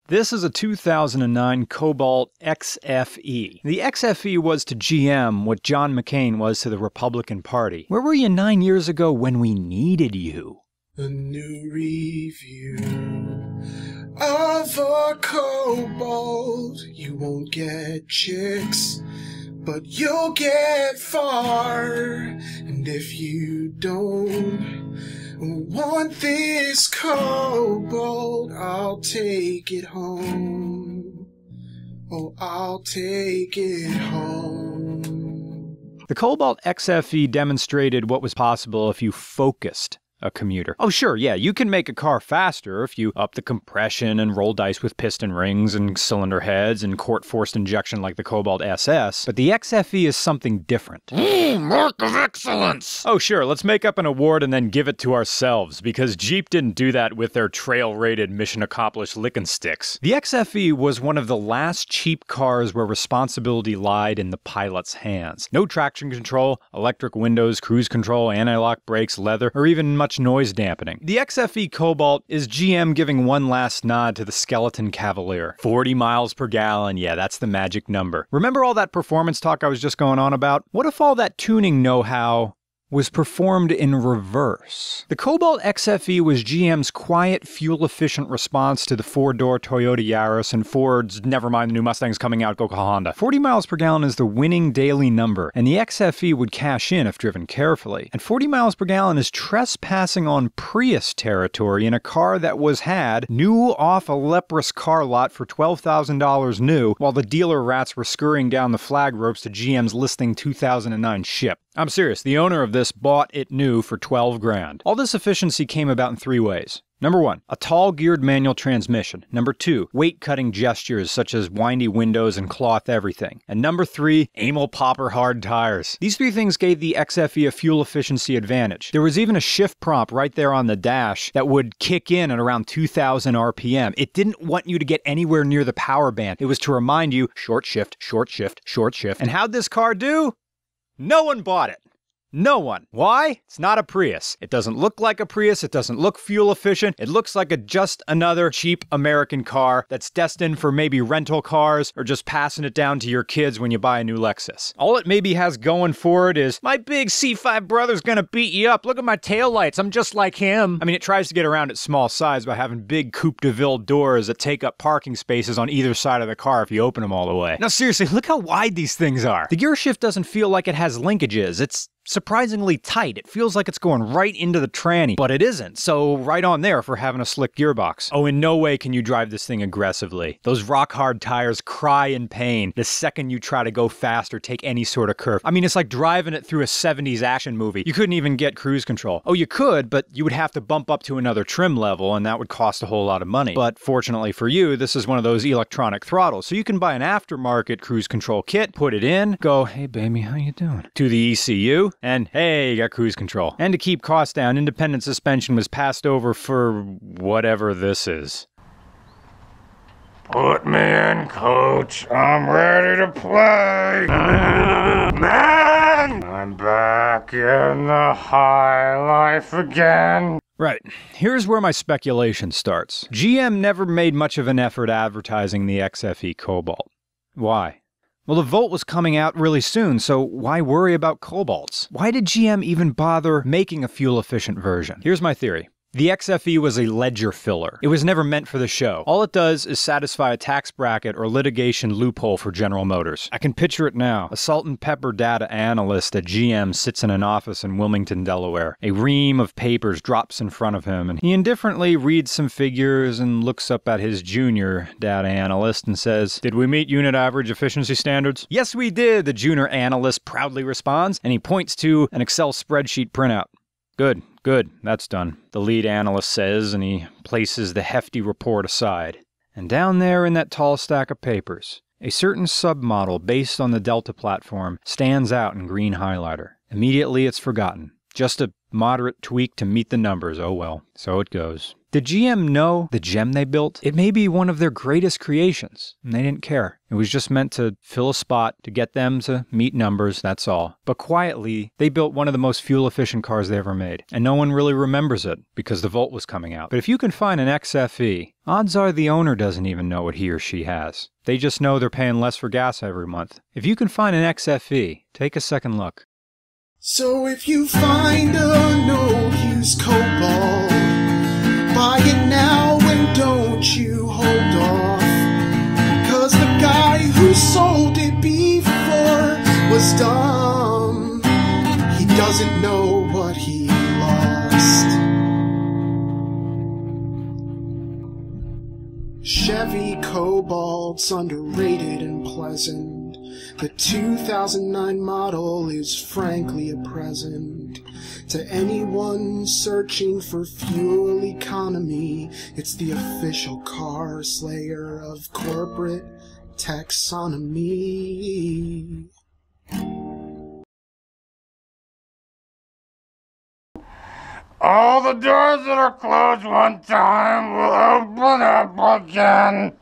This is a 2009 Cobalt XFE. The XFE was to GM what John McCain was to the Republican Party. Where were you 9 years ago when we needed you? A new review of a Cobalt. You won't get chicks, but you'll get far. And if you don't want this Cobalt, I'll take it home. Oh, I'll take it home. The Cobalt XFE demonstrated what was possible if you focused a commuter. Oh sure, yeah, you can make a car faster if you up the compression and roll dice with piston rings and cylinder heads and court-forced injection like the Cobalt SS, but the XFE is something different. Mark of excellence! Oh sure, let's make up an award and then give it to ourselves, because Jeep didn't do that with their trail-rated mission-accomplished lickin' sticks. The XFE was one of the last cheap cars where responsibility lied in the pilot's hands. No traction control, electric windows, cruise control, anti-lock brakes, leather, or even much noise dampening. The XFE Cobalt is GM giving one last nod to the skeleton cavalier. 40 miles per gallon, yeah, that's the magic number. Remember all that performance talk I was just going on about? What if all that tuning know-how was performed in reverse? The Cobalt XFE was GM's quiet, fuel-efficient response to the four-door Toyota Yaris and Ford's never mind the new Mustangs coming out, go Honda. 40 miles per gallon is the winning daily number, and the XFE would cash in if driven carefully. And 40 miles per gallon is trespassing on Prius territory in a car that was had new off a leprous car lot for $12,000 new, while the dealer rats were scurrying down the flag ropes to GM's listing 2009 ship. I'm serious, the owner of this bought it new for 12 grand. All this efficiency came about in three ways. Number one, a tall geared manual transmission. Number two, weight cutting gestures such as windy windows and cloth everything. And number three, anal popper hard tires. These three things gave the XFE a fuel efficiency advantage. There was even a shift prompt right there on the dash that would kick in at around 2,000 RPM. It didn't want you to get anywhere near the power band. It was to remind you, short shift, short shift, short shift. And how'd this car do? No one bought it. No one. Why? It's not a Prius. It doesn't look like a Prius. It doesn't look fuel efficient. It looks like just another cheap American car that's destined for maybe rental cars or just passing it down to your kids when you buy a new Lexus. All it maybe has going for it is, my big C5 brother's gonna beat you up. Look at my taillights. I'm just like him. I mean, it tries to get around its small size by having big Coupe de Ville doors that take up parking spaces on either side of the car if you open them all the way. Now seriously, look how wide these things are. The gear shift doesn't feel like it has linkages. It's surprisingly tight. It feels like it's going right into the tranny, but it isn't, so right on there for having a slick gearbox. Oh, in no way can you drive this thing aggressively. Those rock-hard tires cry in pain the second you try to go fast or take any sort of curve. I mean, it's like driving it through a 70s action movie. You couldn't even get cruise control. Oh, you could, but you would have to bump up to another trim level, and that would cost a whole lot of money. But fortunately for you, this is one of those electronic throttles, so you can buy an aftermarket cruise control kit, put it in, go, hey baby, how you doing? To the ECU, and hey, you got cruise control. And to keep costs down, independent suspension was passed over for whatever this is. Put me in, coach. I'm ready to play. Man! I'm back in the high life again. Right. Here's where my speculation starts. GM never made much of an effort advertising the XFE Cobalt. Why? Well, the Volt was coming out really soon, so why worry about Cobalts? Why did GM even bother making a fuel-efficient version? Here's my theory. The XFE was a ledger filler. It was never meant for the show. All it does is satisfy a tax bracket or litigation loophole for General Motors. I can picture it now. A salt and pepper data analyst at GM sits in an office in Wilmington, Delaware. A ream of papers drops in front of him, and he indifferently reads some figures and looks up at his junior data analyst and says, "Did we meet unit average efficiency standards?" "Yes, we did," the junior analyst proudly responds, and he points to an Excel spreadsheet printout. Good, that's done, the lead analyst says, and he places the hefty report aside. And down there in that tall stack of papers, a certain submodel based on the Delta platform stands out in green highlighter. Immediately it's forgotten. Just a moderate tweak to meet the numbers, oh well, so it goes. Did GM know the gem they built? It may be one of their greatest creations, and they didn't care. It was just meant to fill a spot, to get them to meet numbers, that's all. But quietly, they built one of the most fuel-efficient cars they ever made, and no one really remembers it because the Volt was coming out. But if you can find an XFE, odds are the owner doesn't even know what he or she has. They just know they're paying less for gas every month. If you can find an XFE, take a second look. So if you find a no-use Cobalt, buy it now and don't you hold off. 'Cause the guy who sold it before was dumb. He doesn't know what he lost. Chevy Cobalt's underrated and pleasant. The 2009 model is frankly a present to anyone searching for fuel economy. It's the official car slayer of corporate taxonomy. All the doors that are closed one time will open up again.